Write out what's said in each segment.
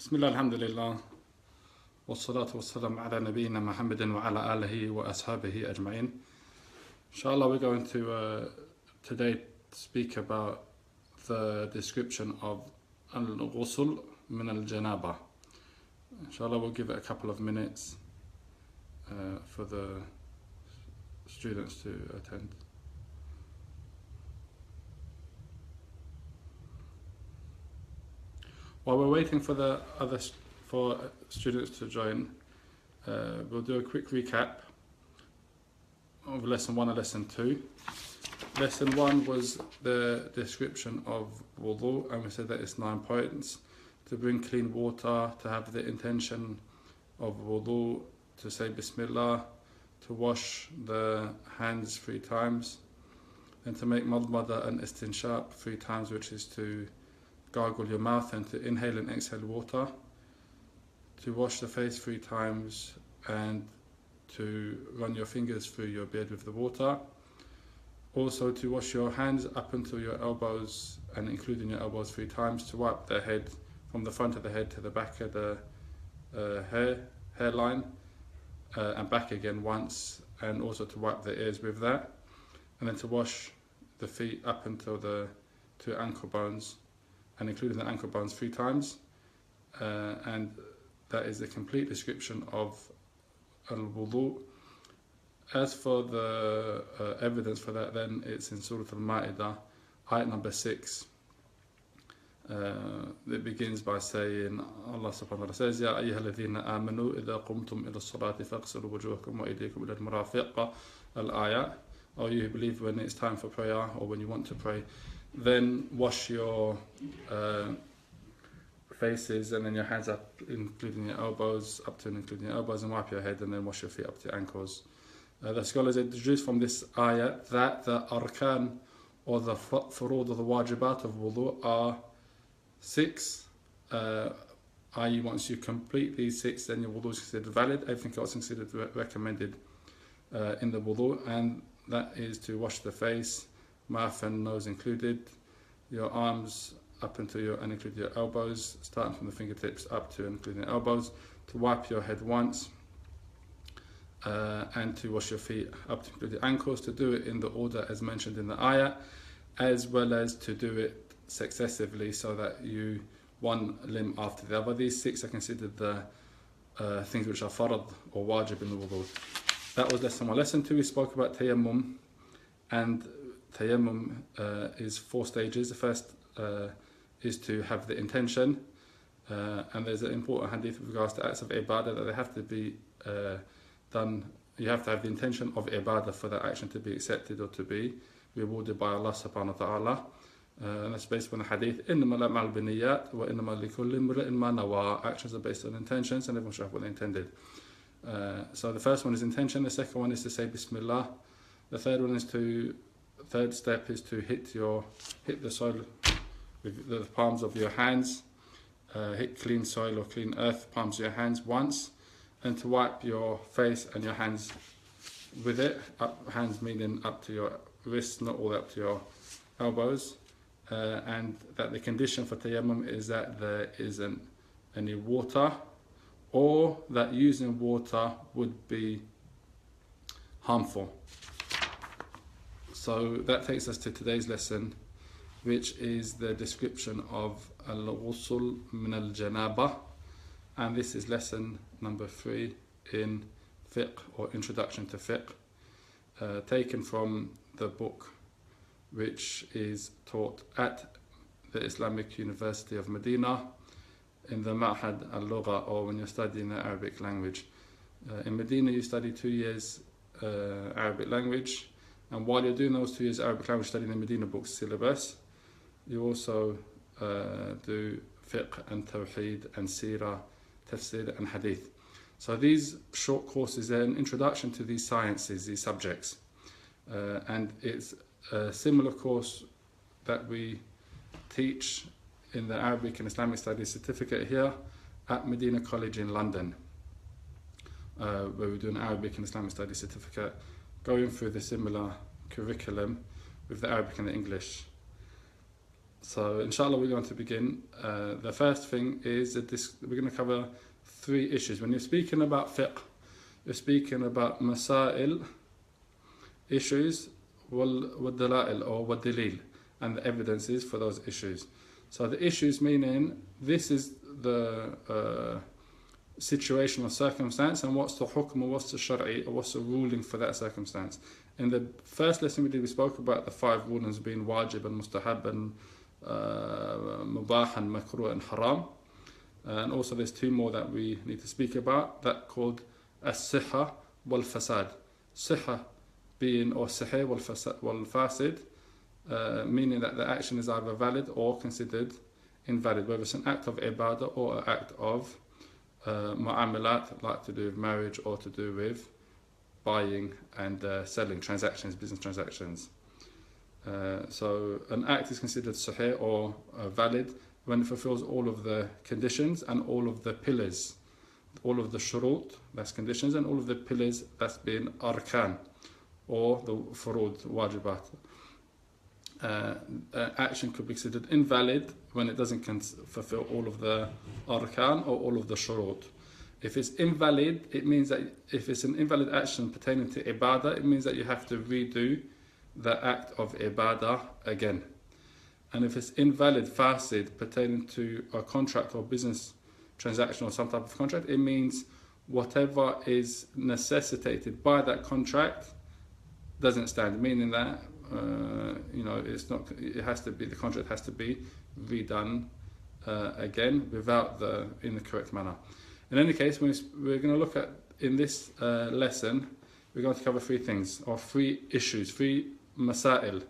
بسم الله الحمد لله والصلاة والسلام على نبينا محمد وعلى آله وأصحابه أجمعين. Inshallah, we're going to today speak about the description of al-ghusl min al-janaba. Inshallah, we'll give it a couple of minutes for the students to attend. While we're waiting for for students to join, we'll do a quick recap of lesson 1 and lesson 2. Lesson 1 was the description of wudu, and we said that it's 9 points: to bring clean water, to have the intention of wudu, to say Bismillah, to wash the hands 3 times, and to make madmada and istinshaq 3 times, which is to gargle your mouth and to inhale and exhale water, to wash the face 3 times, and to run your fingers through your beard with the water. Also to wash your hands up until your elbows and including your elbows 3 times, to wipe the head from the front of the head to the back of the hairline and back again once, and also to wipe the ears with that, and then to wash the feet up until the 2 ankle bones and including the ankle bones 3 times, and that is the complete description of al-wudu. As for the evidence for that, then it's in Surah Al-Ma'idah, ayat number 6. It begins by saying, Allah subhanahu wa ta'ala says, Ya ayyuha alladhina amanu idha qumtum ila as-salati faghsilu wujuhakum wa aydiyakum ila al-marafiq, al-ayah. Or you who believe, when it's time for prayer or when you want to pray, then wash your faces and then your hands up, including your elbows, up to and including your elbows, and wipe your head, and then wash your feet up to your ankles. The scholars have deduced from this ayah that the arkan, or the furud, or the wajibat of wudu are 6. I.e., once you complete these 6, then your wudu is considered valid. Everything else is considered recommended in the wudu, and that is to wash the face, mouth and nose included, your arms up until your and including your elbows, starting from the fingertips up to and including your elbows, to wipe your head once, and to wash your feet up to including ankles, to do it in the order as mentioned in the ayah, as well as to do it successively so that you one limb after the other. These 6 are considered the things which are farad or wajib in the wudu. That was lesson 1. Lesson 2, we spoke about tayammum, and tayammum is 4 stages. The first is to have the intention, and there's an important hadith with regards to acts of ibadah that they have to be done. You have to have the intention of ibadah for that action to be accepted or to be rewarded by Allah subhanahu wa ta'ala. And that's based on the hadith, إِنَّمَا الْأَعْمَالُ بِالنِّيَّاتِ وَإِنَّمَا لِكُلِّ امْرِئٍ مَا نَوَىٰ. Actions are based on intentions, and everyone should have what they intended. So the first one is intention. The second one is to say Bismillah. The third step is to hit the soil with the palms of your hands, hit clean soil or clean earth, palms of your hands once, and to wipe your face and your hands with it, hands meaning up to your wrists, not all up to your elbows, and that the condition for tayammum is that there isn't any water, or that using water would be harmful. So that takes us to today's lesson, which is the description of al-ghusl min al-janaba, and this is lesson number 3 in fiqh, or introduction to fiqh, taken from the book which is taught at the Islamic University of Medina in the Ma'had al-Lugha, or when you're studying the Arabic language. In Medina you study 2 years Arabic language, and while you're doing those 2 years Arabic language, studying the Medina books syllabus, you also do fiqh and tawheed and seerah, tafsir and hadith. So these short courses are an introduction to these sciences, these subjects, and it's a similar course that we teach in the Arabic and Islamic Studies certificate here at Medina College in London, where we do an Arabic and Islamic Studies certificate, going through the similar curriculum with the Arabic and the English. So inshallah we're going to begin. The first thing is that we're going to cover 3 issues. When you're speaking about fiqh, you're speaking about masail, issues, wal-dalail or wal-dalil, and the evidences for those issues. So the issues meaning this is the situation or circumstance, and what's the hukm or what's the shari or what's the ruling for that circumstance. In the first lesson we did, we spoke about the 5 rulings being wajib and mustahab and mubah and makruh and haram. And also there's 2 more that we need to speak about, that called as-sihha wal-fasad. Sihha being, or sahih wal-fasid, meaning that the action is either valid or considered invalid, whether it's an act of ibadah or an act of mu'amalat, like to do with marriage or to do with buying and selling transactions, business transactions. So an act is considered sahih or valid when it fulfills all of the conditions and all of the pillars, all of the shurut, that's conditions, and all of the pillars, that's being arkan, or the furud, wajibat. Action could be considered invalid when it doesn't fulfill all of the arkan or all of the shurut. If it's invalid, it means that if it's an invalid action pertaining to ibadah, it means that you have to redo the act of ibadah again. And if it's invalid, fasid, pertaining to a contract or business transaction or some type of contract, it means whatever is necessitated by that contract doesn't stand, meaning that it's not. It has to be, the contract has to be redone again in the correct manner. In any case, we're going to look at, in this lesson, we're going to cover 3 things, or 3 issues, 3 masail.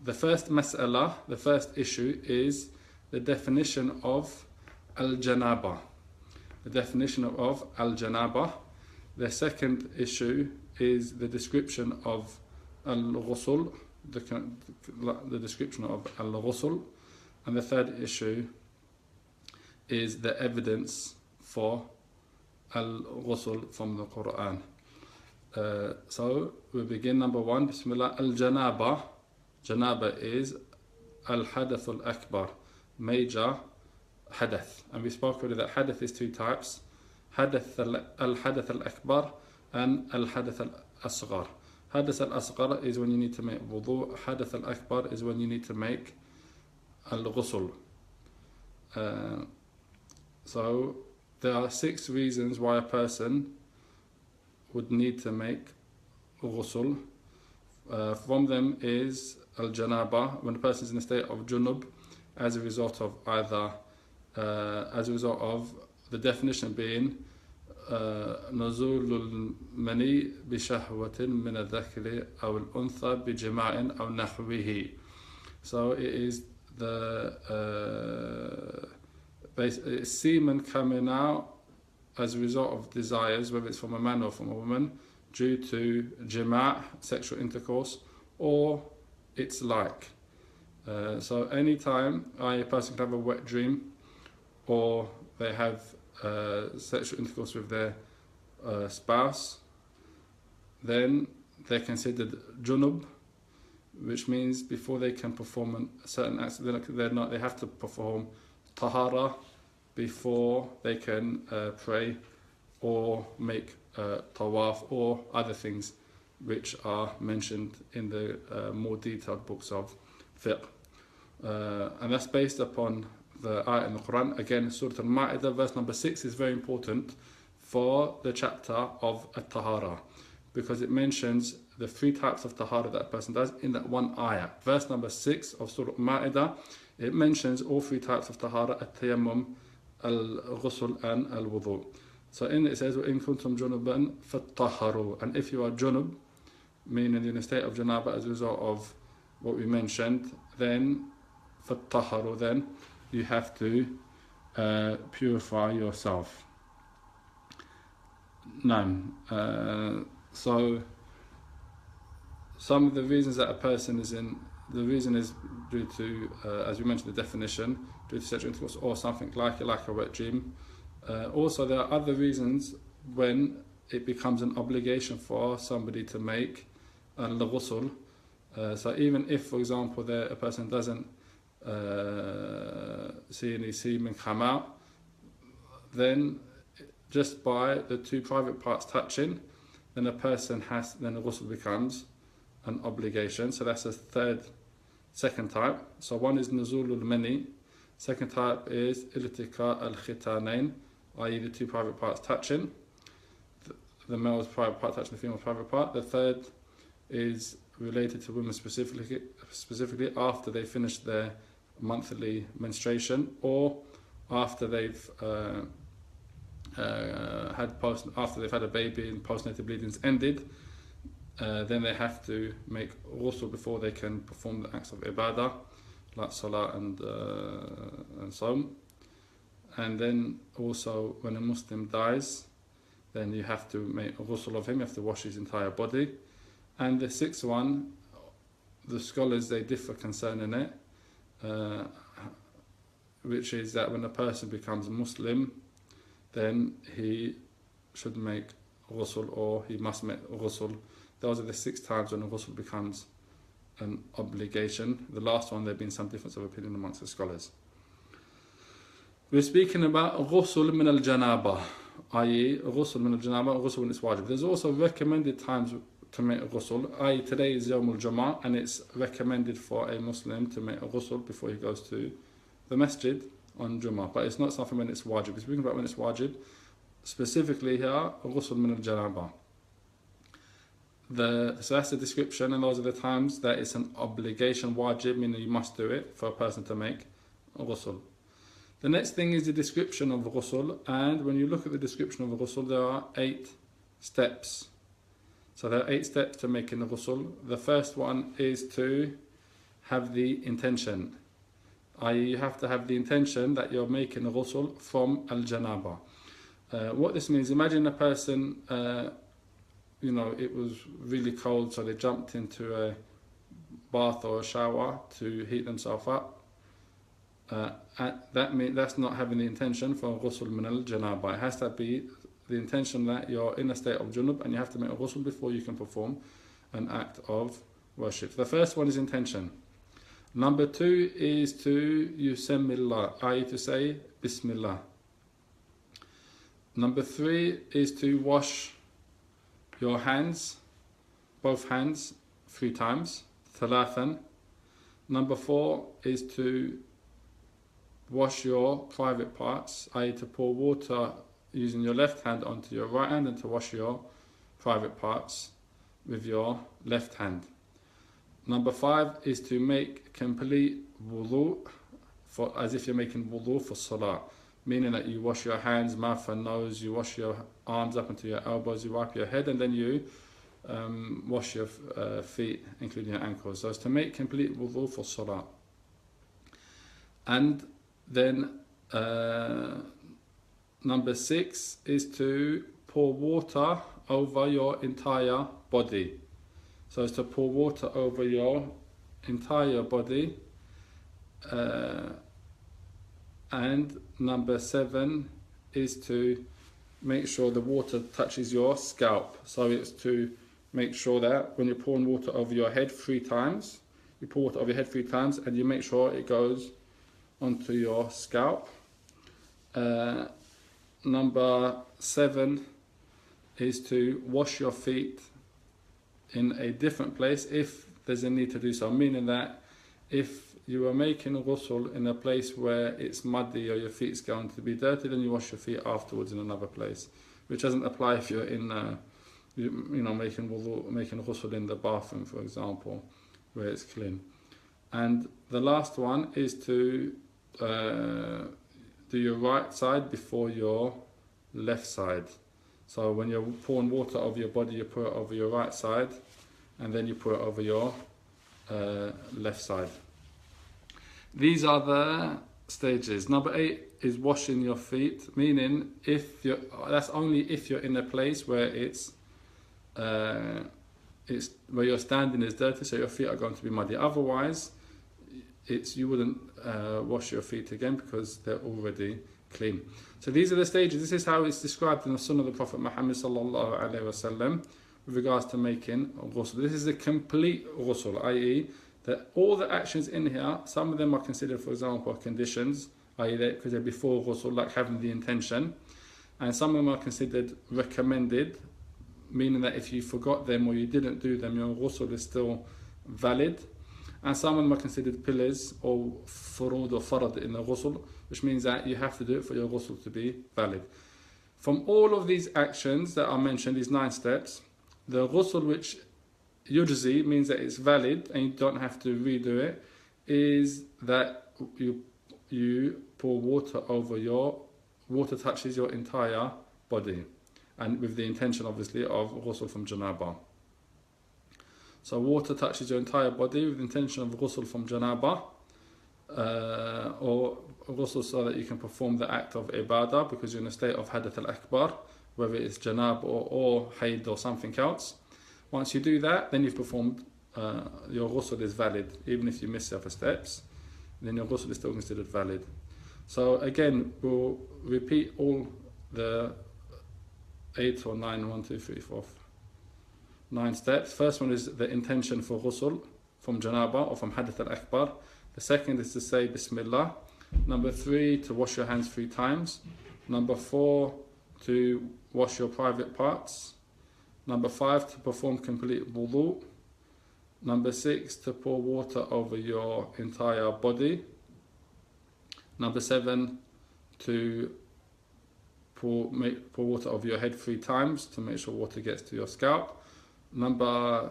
The first mas'ala, the first issue, is the definition of al-janaba. The definition of al-janaba. The second issue is the description of al-ghusl, the description of al-ghusl. And the third issue is the evidence for al-ghusl from the Quran. So we begin, number 1, Bismillah. Al-janaba. Janaba is al-hadath al-akbar, major hadath. And we spoke already that hadath is 2 types, al-hadath al-akbar and al-hadath al-asghar. Hadath al-asghar is when you need to make wudu. Hadath al-akbar is when you need to make al-ghusl. So there are 6 reasons why a person would need to make ghusl. From them is al-janaba, when a person is in a state of junub as a result of the definition being نزول المني بشهوة من الذكر أو الأنثى بجماع أو نحوه. So it is it's semen coming out as a result of desires, whether it's from a man or from a woman, due to jima', sexual intercourse, or its like. So anytime a person can have a wet dream, or they have sexual intercourse with their spouse, then they're considered junub, which means before they can perform a certain act, they have to perform tahara before they can pray or make tawaf or other things which are mentioned in the more detailed books of fiqh. And that's based upon the ayah in the Quran. Again, Surah Al-Ma'idah, verse number 6 is very important for the chapter of At-Tahara, because it mentions the 3 types of tahara that a person does in that one ayah. Verse number 6 of Surah Al-Ma'idah, it mentions all 3 types of tahara: at-tayammum, al-ghusl and al-wudu. So in it says, وَإِن كُنْتُمْ جُنُبًا فَاتَّطَهَّرُوا. And if you are junub, meaning in a state of janaba as a result of what we mentioned, then فَاتَّطَهَّرُوا, then you have to purify yourself. So some of the reasons that a person is in, the reason is due to, as we mentioned, the definition, due to sexual intercourse or something like a wet dream. Also, there are other reasons when it becomes an obligation for somebody to make al-ghusl. So even if, for example, a person doesn't see any semen come out, then just by the two private parts touching, then the ghusl becomes an obligation. So that's second type. So one is nuzulul mani. Second type is iltika al-khitanain, i.e. the two private parts touching. The male's private part touching the female's private part. The third is related to women specifically after they finish their monthly menstruation, or after they've after they've had a baby and postnatal bleeding's ended. Then they have to make ghusl before they can perform the acts of ibadah, like salah and sawm. And then also when a Muslim dies, then you have to make a ghusl of him, you have to wash his entire body. And the sixth one, the scholars, they differ concerning it, which is that when a person becomes Muslim, then he should make ghusl, or he must make ghusl. Those are the 6 times when a ghusl becomes an obligation. The last one, there have been some difference of opinion amongst the scholars. We're speaking about ghusl min al-janaba, i.e. ghusl min al-janaba, ghusl when it's wajib. There's also recommended times to make a ghusl, i.e. today is Yawm al-Jum'ah, and it's recommended for a Muslim to make a ghusl before he goes to the masjid on Jum'ah. But it's not something when it's wajib. We're speaking about when it's wajib. Specifically here, ghusl min al-janaba. So that's the description, and those are the times that it's an obligation, wajib, meaning you must do it for a person to make a ghusl. The next thing is the description of ghusl, and when you look at the description of ghusl, there are 8 steps. So there are 8 steps to making a ghusl. The first one is to have the intention, i.e. you have to have the intention that you're making a ghusl from al-janaba. What this means, imagine a person, it was really cold, so they jumped into a bath or a shower to heat themselves up. That's not having the intention for ghusl min al-janaba. It has to be the intention that you're in a state of junub and you have to make a ghusl before you can perform an act of worship. The first one is intention. Number 2 is to yusammillah, i.e. to say Bismillah. Number 3 is to wash your hands, both hands, 3 times, thalathan. Number 4 is to wash your private parts, i.e. to pour water using your left hand onto your right hand and to wash your private parts with your left hand. Number 5 is to make complete wudu, as if you're making wudu for salah, meaning that you wash your hands, mouth and nose, you wash your arms up into your elbows, you wipe your head, and then you wash your feet, including your ankles. So it's to make complete wudu for salah. And then number 6 is to pour water over your entire body. So it's to pour water over your entire body. And number 7 is to make sure the water touches your scalp. So it's to make sure that when you're pouring water over your head 3 times, you pour water over your head 3 times and you make sure it goes onto your scalp. Number 7 is to wash your feet in a different place if there's a need to do so, meaning that if you are making a ghusl in a place where it's muddy or your feet's going to be dirty, then you wash your feet afterwards in another place, which doesn't apply if you're in making a ghusl in the bathroom, for example, where it's clean. And the last one is to do your right side before your left side. So when you're pouring water over your body, you pour it over your right side and then you pour it over your left side. These are the stages. Number 8 is washing your feet, meaning that's only if you're in a place where where your standing is dirty, so your feet are going to be muddy. Otherwise, you wouldn't wash your feet again because they're already clean. So these are the stages. This is how it's described in the Sunnah of the Prophet Muhammad sallallahu alaihi wasallam with regards to making ghusl. This is a complete ghusl, i.e. that all the actions in here, some of them are considered, for example, conditions, i.e. because they're before ghusl, like having the intention, and some of them are considered recommended, meaning that if you forgot them or you didn't do them, your ghusl is still valid. And some of them are considered pillars or furud or farad in the ghusl, which means that you have to do it for your ghusl to be valid. From all of these actions that are mentioned, these 9 steps, the ghusl which yujzi means that it's valid and you don't have to redo it, is that you pour water over water touches your entire body, and with the intention obviously of ghusl from janaba. So water touches your entire body with the intention of ghusl from janaba, or ghusl so that you can perform the act of ibadah because you're in a state of hadath al-akbar, whether it's janab or haid or something else. Once you do that, then you've performed, your ghusl is valid. Even if you miss several steps, then your ghusl is still considered valid. So again, we'll repeat all the 8 or 9, 1, 2, 3, 4, 9 steps. First one is the intention for ghusl from janaba or from hadath al-akbar. The second is to say Bismillah. Number 3, to wash your hands 3 times. Number 4, to wash your private parts. Number 5, to perform complete wudu. Number 6, to pour water over your entire body. Number 7, to pour water over your head 3 times to make sure water gets to your scalp. Number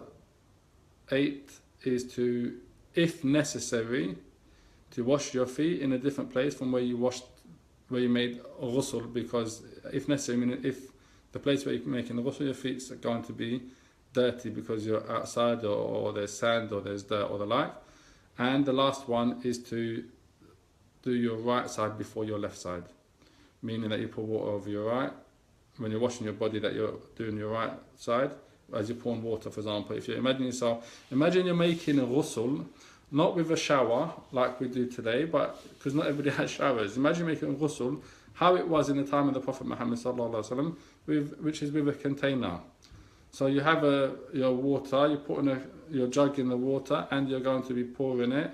8 is to, if necessary, to wash your feet in a different place from where you made ghusl, because if necessary, I mean if the place where you're making the ghusl, your feet are going to be dirty because you're outside or there's sand or there's dirt or the like. And the last one is to do your right side before your left side, meaning that you pour water over your right, when you're washing your body, that you're doing your right side as you're pouring water. For example, if you imagine you're making a ghusl, not with a shower like we do today, but because not everybody has showers. Imagine making a ghusl how it was in the time of the Prophet Muhammad sallallahu alaihi wasallam, which is with a container. So you have your water, you're putting your jug in the water, and you're going to be pouring it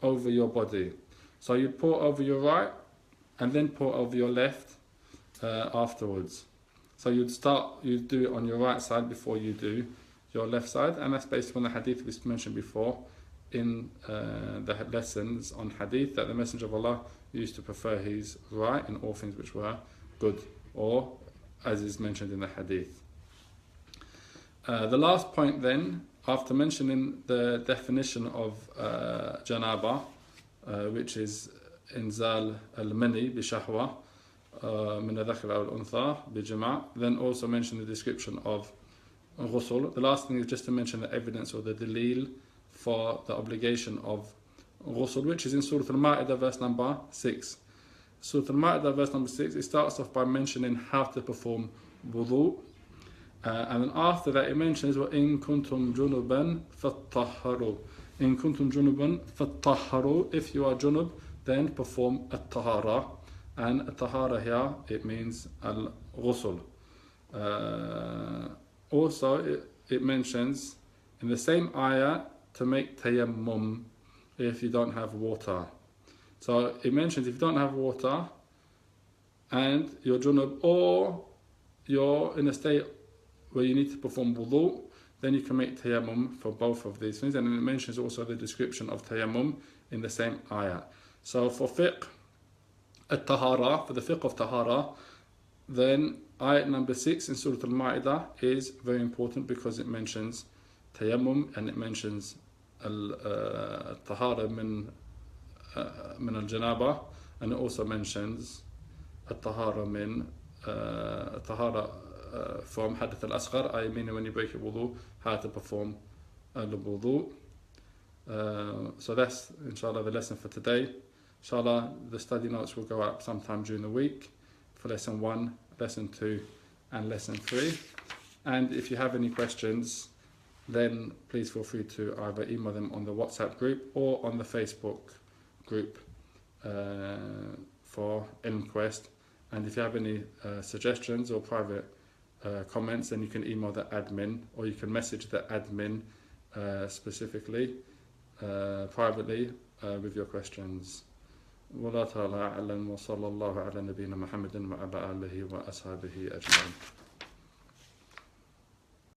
over your body. So you pour over your right, and then pour over your left afterwards. So you'd do it on your right side before you do your left side, and that's based on the hadith we mentioned before in the lessons on hadith, that the Messenger of Allah used to prefer his right in all things which were good, or as is mentioned in the hadith. The last point then, after mentioning the definition of janaba, which is inzal al-mani bi-shahwa min al-dhakr al-untha bi-jama', then also mention the description of ghusl. The last thing is just to mention the evidence or the dalil for the obligation of ghusl, which is in Surah Al-Ma'idah verse number 6. Surah Al-Ma'idah verse number 6, it starts off by mentioning how to perform wudu, and then after that it mentions وَإِن كُنْتُمْ جُنُبًا فَاتَّهَّرُوا. إِن كُنْتُمْ جُنُبًا فَاتَّهَّرُوا. If you are junub, then perform at-tahara. And at-tahara here, it means al-ghusl. Also, it mentions in the same ayah to make tayammum if you don't have water. So it mentions if you don't have water and you're junub, or you're in a state where you need to perform wudu, then you can make tayammum for both of these things. And then it mentions also the description of tayammum in the same ayah. So for fiqh at-tahara, for the fiqh of tahara, then ayat number 6 in Surah Al-Ma'idah is very important because it mentions tayammum and it mentions al-tahara min al-janaba, and it also mentions al-tahara min tahara from hadath al-asghar, I mean when you break your wudu, how to perform al-wudu. So that's inshallah the lesson for today. Inshallah the study notes will go up sometime during the week for lesson 1, lesson 2 and lesson 3. And if you have any questions, then please feel free to either email them on the WhatsApp group or on the Facebook group for IlmQuest. And if you have any suggestions or private comments, then you can email the admin, or you can message the admin specifically privately with your questions. والله تعالى أعلم وصلى الله على نبينا محمد وعلى آله وأصحابه أجمعين.